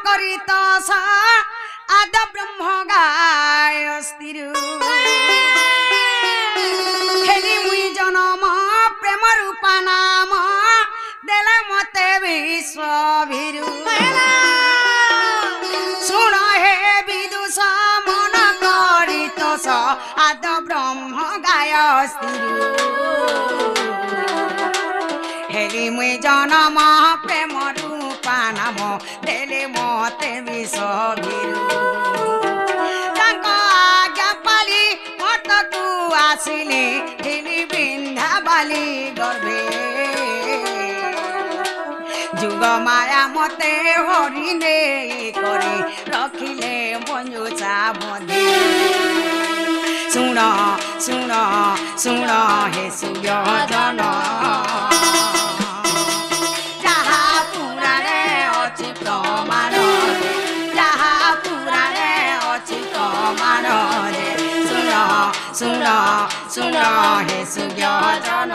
করিত আদ ব্রহ্ম গায় স্থির হেলি মুই জনম প্রেম রূপা নাম দেলে মতে বিশ্বভীরু শুণ হে বিদুষ মন করিত আদ ব্রহ্ম গায় স্থির হেলি মুই জনম প্রেম রূপা নাম দেলে মতে বিশ্বভীরু তাঙ্ক আজ্ঞা পালি মঠকু আসিলে হেলি বৃন্দাবালি গর্ভে যুগ মায়া মতে হরিণে করে রখিলে মঞ্জুষা মধ্যে শুণ শুণ শুণ হে সুজন যাহা পুরাণে অছি প্রমাণ যাহা পুরাণে অছি প্রমাণ শুণ শুণ শুণ হে সুজন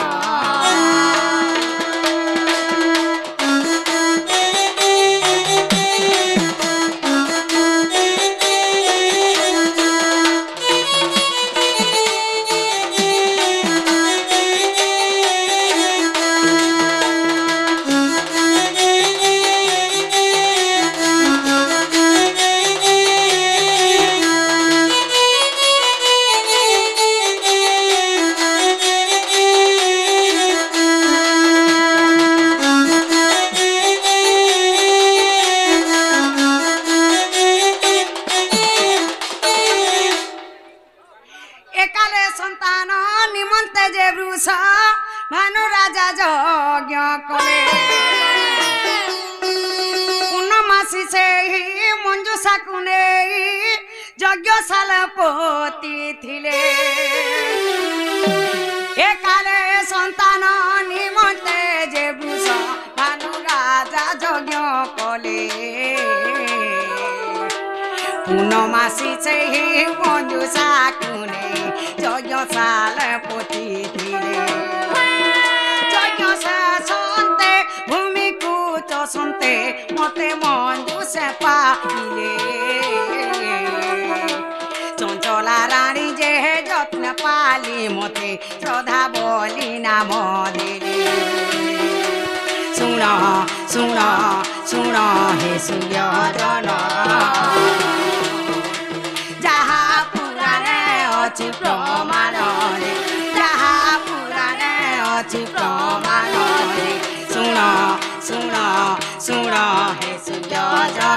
ভানু রাজা যজ্ঞ কলে পূর্ণমাসী সেই মঞ্জুষাকু নেই যজ্ঞশাল পতি থিলে একালে সন্তান নিমন্তে যে বৃষ ভানু রাজা যজ্ঞ কলে পূর্ণমাসী সেই মঞ্জুষাকু নেই যজ্ঞশাল পতি থিলে সন্তে ভূমিকু চসন্তে মতে মঞ্জুষে পাইলে চঞ্চলা রানী যে যত্ন পালি মতে শ্রদ্ধা বলি নাম দিলে শুণ শুণ শুণ হে সুজন যাহা পুরাণে অছি প্রমাণ যাহা পুরাণে অছি প্রমাণ শুণ শুণ শুণ হে সুজন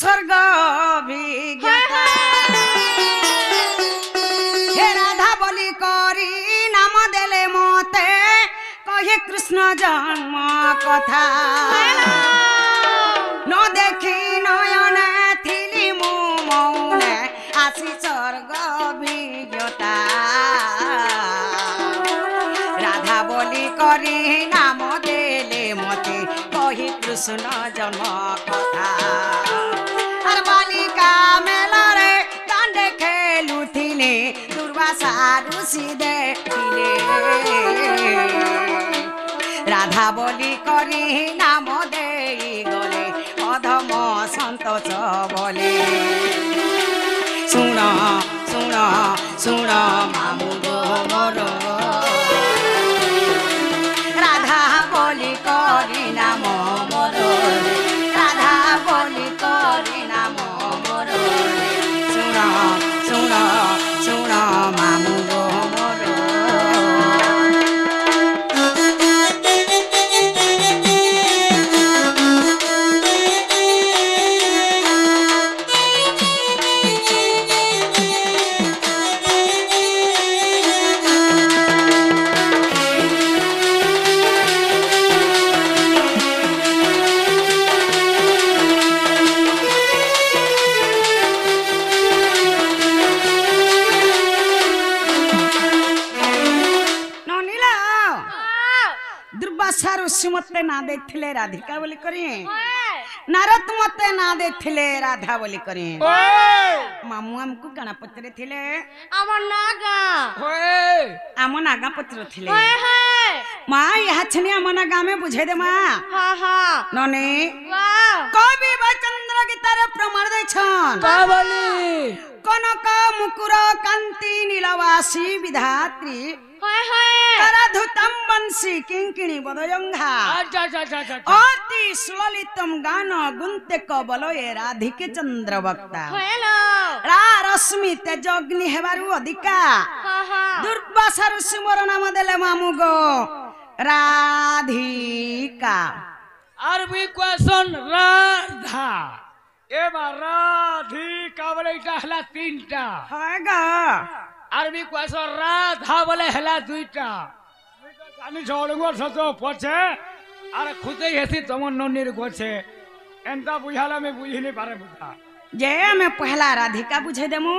স্বর্গ অভিজ্ঞতা হে রাধা বলি করি নাম দেলে মতে কহে কৃষ্ণ জন্ম কথা ন দেখি নয়নে থিলি মু মৌনে আসি স্বর্গ অভিজ্ঞতা রাধা বলি করি নাম দেলে মতে কহি কৃষ্ণ জন্ম কথা আর বালিকা মেলারে দাণ্ডে খেলুথিলে দুর্বাসা ঋষি দেখিলে রাধা বলি করি নাম দেই গলে অধম সন্তোষ বলে শুণ শুণ শুণ মামু মোর রাধা বলি করি নাম মোর রাধা বলি করি নাম মোর শুণ শুণ শুণ মামু মোর ऋषि मते ना देथिले राधिका बोली करी नारद मते ना देथिले राधा बोली करी मामू हमको गणा पत्र थिले আমার নাগা आम नागा पत्र थिले माँ यहाँ छने आम नागा में बुझे दे माँ হ্যাঁ হ্যাঁ नने वाह कवि चंद्र गीतार प्रमाण दे छन कनक मुकुर कांति नीलवासी विधात्री হয় হয় कराधुतम बंसी किंकिणी बदयंघा अति सुललितम गान गुंते कबलये राधिके चंद्र वक्ता হ্যালো रा रश्मि तेजग्नि हेबारु अधिका হ্যাঁ হ্যাঁ दुर्वासा ऋषि मोर नाम देले मामू गो राधिका আরবি কোয়েশন রাধা এবার রাধিকা বলে এটা হলা তিনটা होगा আরবি কোয়েশন রাধা বলে হলা দুইটা জানি ঝড়ঙ্গ সত পছে আর খুদে হেসি তোমার ননির গোছে এন্তা বুঝালে আমি বুঝিনি পারে বুঝা जे मैं पहला राधिका बुझे देमु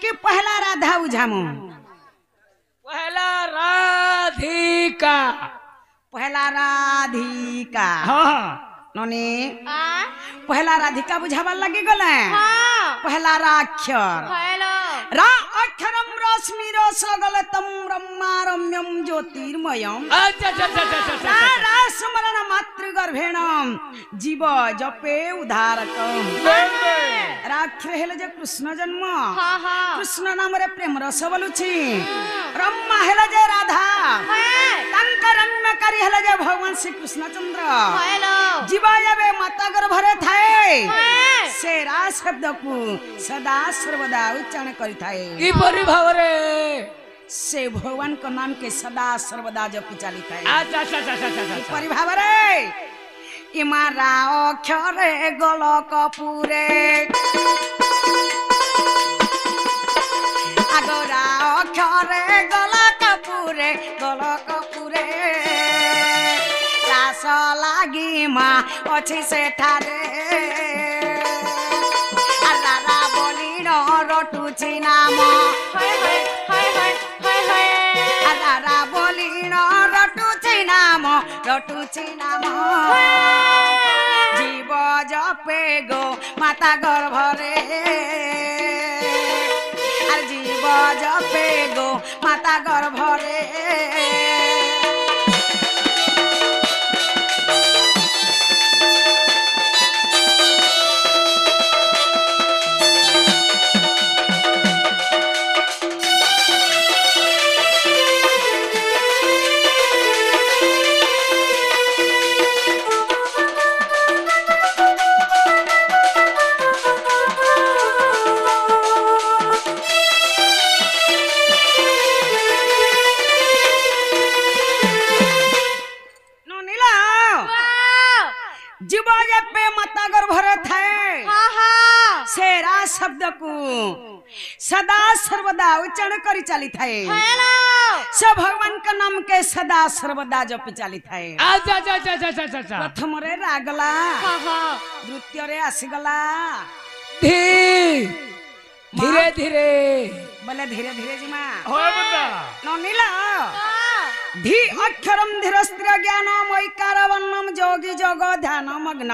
कि पहला राधा बुझामु पहला राधिका पहला राधिका हाँ ननी আ पहला राधिका बुझावा लगी गले হ্যাঁ पहला राक्षर হ্যালো रा अक्षरम रश्मि रसगलतम ब्रह्मारम्यम ज्योतिर्मयम अच्छा अच्छा अच्छा अच्छा रा अच्छा रासमरण मातृगर्भेण जीव जपे उद्धारकम राक्षर हेले जे कृष्ण जन्म হ্যাঁ হ্যাঁ कृष्ण नाम रे प्रेम रस बोलुछि ब्रह्मा हेले जे राधा হ্যাঁ तांकर अन्नकारी हेले जे भगवान श्री कृष्णचंद्र হ্যালো जीव जबे माता गर्भरे थाए হ্যাঁ से रा शब्द को सदा सर्वदा उच्चारण करी थाए की परि भावरे से भगवान को नाम के सदा सर्वदा जपी चाली थाए अच्छा अच्छा अच्छा अच्छा अच्छा परिभाव रे इमारा अक्षरे गोलक पुरे आगरा अक्षरे गोलक पुरे रास लागी माँ अच्छी से ठारे आरा बोली न रटुची नाम হয় হয় হয় হয় হয় হয় आरा बोली न रटुची नाम जीव जपे गो माता गर्भरे आर जीव जपे गो माता गर्भरे जीव जपे माता गर्भरे थाए হ্যাঁ হ্যাঁ सेरा शब्द को सदा सर्वदा उच्चारण करी चाली थाए হ্যালো से भगवान का नाम के सदा सर्वदा जपी चाली थाए अच्छा अच्छा अच्छा अच्छा अच्छा अच्छा प्रथम रे रागला হ্যাঁ হ্যাঁ द्वितीय रे आसीगला धीरे धीरे बोले धीरे धीरे जी माँ हो बता नीला धी अक्षरम धीरस्त्र ज्ञानम ऐकार वर्णम जोगी जोग ध्यान मग्न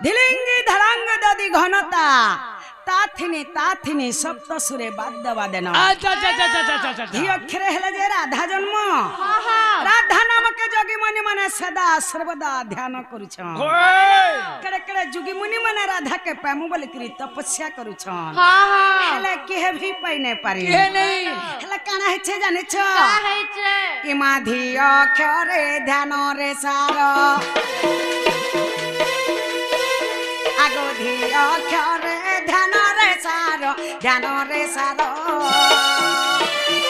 धिलिंगी धड़ांग दधि घनता ताथिनी सप्त सुरे बाद्य वादन अच्छा अच्छा अच्छा अच्छा अच्छा धी अक्षरे हेले जे राधा जन्म হ্যাঁ হ্যাঁ राधा नाम के जोगी मुनि माने सदा सर्वदा ध्यान करुछन केड़े केड़े जोगी मुनि माने राधा के प्रेम बोली करी तपस्या करुछन হ্যাঁ হ্যাঁ हेले केहे भी पाई नै पारी ये नहीं हेले काना हेछे जाने छ কা হইছে इमा धी अक्षरे ध्यान रे सार आगो धी अक्षरे ध्यान रे सार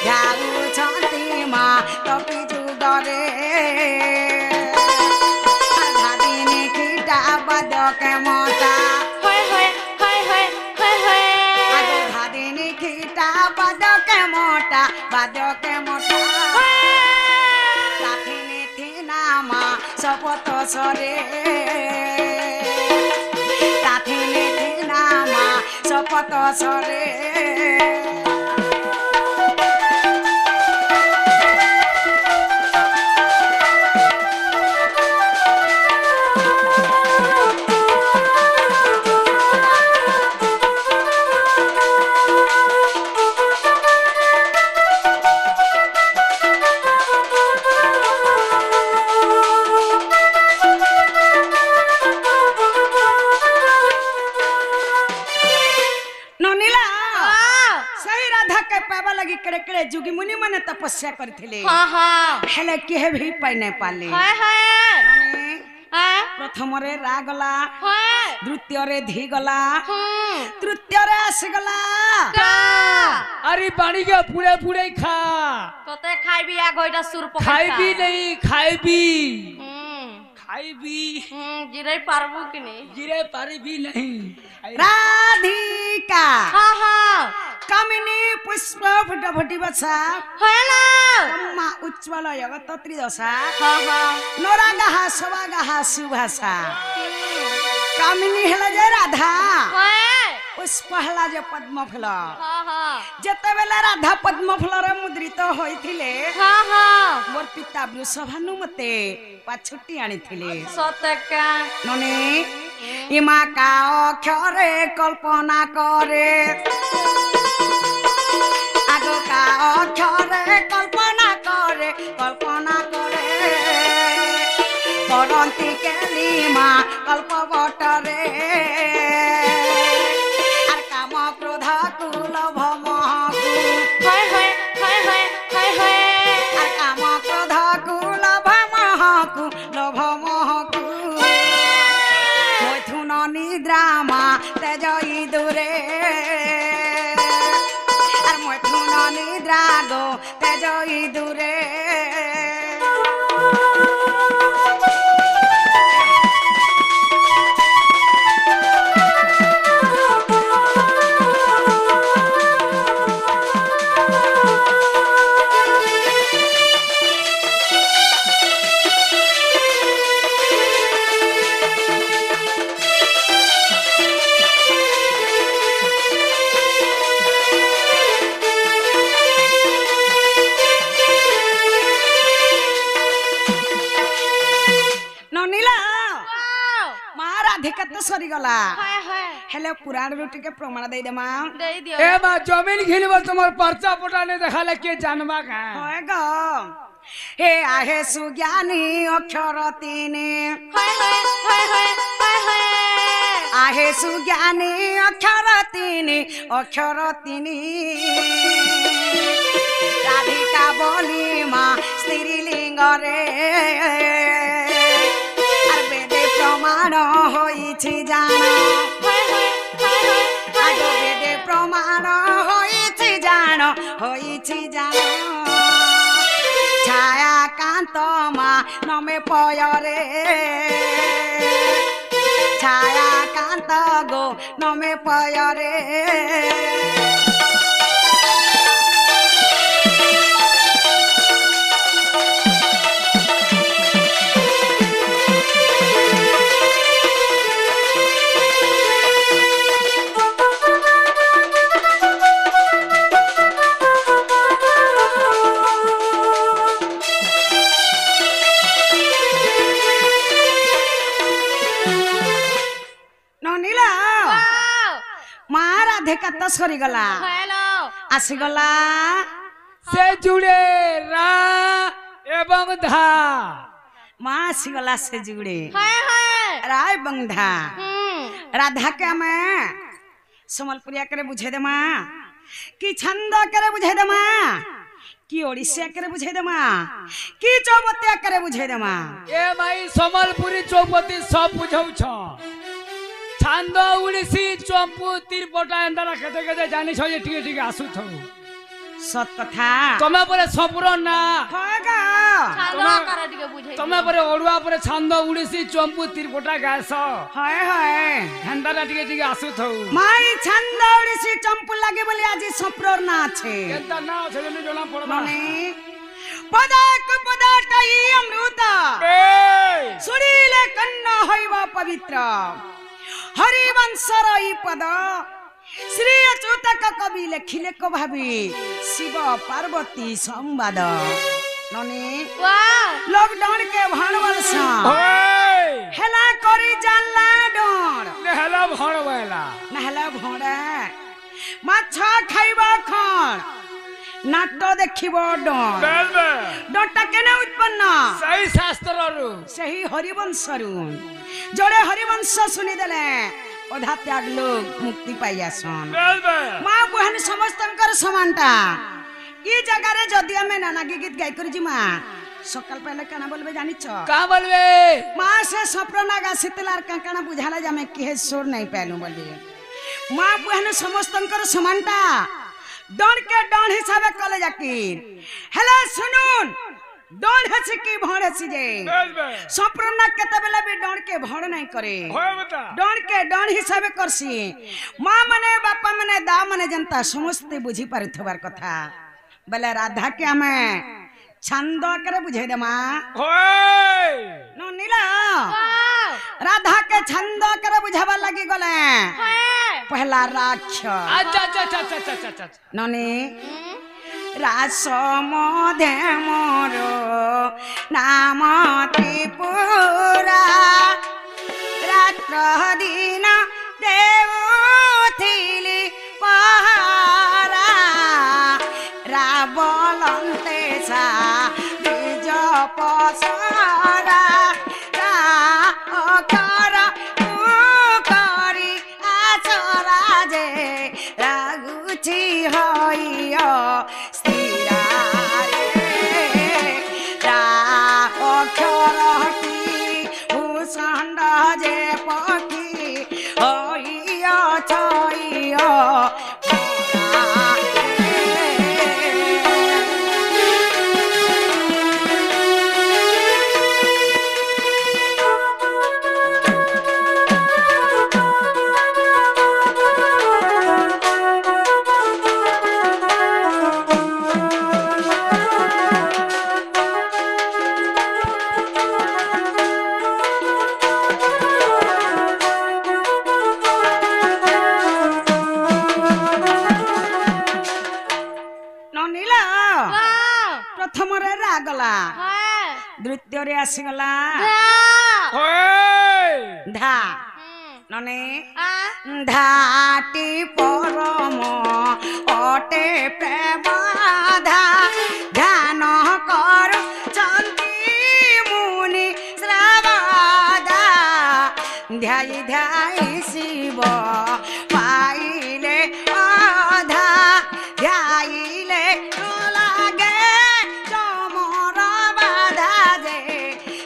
ध्याउ छन्ती मा तपी जुगरे धादिनी खिटा बदके मोटा হয় হয় হয় হয় হয় হয় आगो धादिनी खिटा बदके मोटा ताथिनी थिना मा सपत सरे ताथिनी थिना मा सपत सरे लगी केड़े केड़े जुगी मुनि माने तपस्या करथिले हाँ हाँ हेले केहे भी पाई नै पाले हाय हाय नने हाय प्रथम रे रा गला हाय द्वितीय रे धी गला हम्म तृतीय रे आस गला का अरे पानी के पूरे पूरे खा तोते खाइबी आ गइटा सुर पकड़ खाइबी नहीं खाइबी हम्म खाइबी जिरै पारबू कि नहीं गिरे पारिबी नहीं राधिका हाँ हाँ कामिनी पुष्प फुटफुटी बसा है ना ब्रह्मा उज्ज्वल जगत त्रिदशा हाँ हाँ नोरागाहा सवागाहा सुभाषा कामिनी हेला जे राधा है पुष्प हेला जे पद्मफूल हाँ हाँ जेतेबेले राधा पद्मफूलरे मुद्रित होइथिले हाँ हाँ मोर पिता वृषभानु मते पाछुटी आनिथिले सतका नने इमा का अक्षरे कल्पना करे आगो का अक्षरे कल्पना करे करंती केलिमा कल्पवटरे आर काम क्रोध कुलभ महकु हाय हाय हाय हाय हाय हाय आर काम क्रोध कुलभ महकु लोभ महकु मैथुन निद्रामा तेजई दूरे आर मैथुन निद्रा गो तेजई दूरे सरी गला हाय हाय हेले पुराण रोटी के प्रमाण दे देमा दे दियो ए बा जमीन घिलबो तुम्हार पर्चा पटाने देखाले के जानबा का होय गो हे आहे सुज्ञानी अक्षर तीने हाय हाय हाय हाय हाय हाय आहे सुज्ञानी अक्षर तीने राधिका बोली मां स्त्रीलिंग रे प्रमाण होइछि जान हाय हाय हाय हाय आगो वेदे प्रमाण होइछि जान छाया कांत मा नमे पयरे छाया कांत गो नमे पयरे देखा तो सरी गला हेलो आसी गला से जुड़े रा एवं धा मां आसी गला से जुड़े हाय हाय रा एवं धा राधा के मैं समलपुरिया करे बुझे दे मां कि छंद करे बुझे दे मां कि ओडिसिया करे बुझे दे मां कि चौबतिया करे बुझे दे मां ए भाई समलपुरी चौबती सब बुझौ छ छांद उड़ीसी चंपू तिरपटा एंदारा केते केते जानि छ जे ठीक ठीक आसु थौ सत कथा तमे परे सपुर ना होगा छांदो करे दिके बुझै तमे परे ओडुआ परे छांद उड़ीसी चंपू तिरपटा गास हाय हाय एंदारा ठीक ठीक आसु थौ माई छंद उड़ीसी चंपू लागे बोले आज सपुर ना छे केनता ना छे जने जोना पड़बा माने पदाक पदाटई अमृत ए सुरीले कन्न होइबा पवित्र हरिवंशर ई पद श्री अच्युतक कवि लेखिले को भाबी शिव पार्वती संवाद नने वाह लॉकडाउन के भणवल सा ओए हेला करी जाला डर नेहला भणवेला नहला भोड़ा माछ खाइबा खण नाट देखिब डर बेलबे डरटा केने उत्पन्न सही शास्त्ररु सही हरिवंशरु जोड़े हरिवंश सुनी देले अधा त्याग लोग मुक्ति पाई आसन बेलबे मां बहन समस्तंकर समानता ई जगह रे जदी हमें नाना के गीत गाई कर जिमा सकाल पहले काना बोलबे जानिछ का बोलबे माँ से सप्रना गा शीतलार काना बुझाला जामे के सुर नहीं पैनु बोली माँ बहन समस्तंकर समानता डण के डण हिसाबे कले जाकीर हेलो सुनुन डण हसी की भण हसी जे सप्रना केते बेला भी डण के भण नहीं करे होय बता डण के डण हिसाबे करसी माँ मने बापा मने दा मने जनता समस्त बुझी पारुथबार कथा बोले राधा के हमें छंद करे बुझे दे माँ होय नो नीला राधा के छंद करे बुझावा लगी गले पहला राक्ष अच्छा अच्छा अच्छा अच्छा अच्छा अच्छा ननी रास मधे मोर नाम त्रिपुरा रात्र दिन देउथिली पहारा रावलन्ते सा बीज पसरा अकर करी आचरा जे रागुची हइय स्थिरा रे रा अक्षरटी भूषण्ड जे पखी हइय छइय प्रथम रे रागला द्वितीय रे आसीगला धा नने धाटी परम अटे प्रेमाधा ध्यान कर चंदी मुनि श्रावदा ध्याई ध्याई शिव पाइले आधा ध्याइले लागे चमर बाधा जे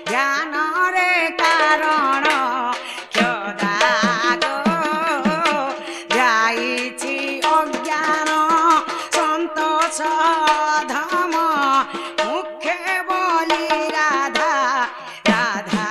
ध्यान रे कारण क्षदाग ध्याइछि अज्ञान संतोष धम मुखे बोली राधा राधा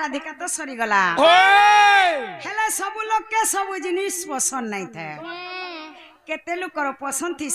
राधिका तो सरी गला हेले सब लोग के सब जिनिस पसंद नहीं थे केते लोकर पसंद थी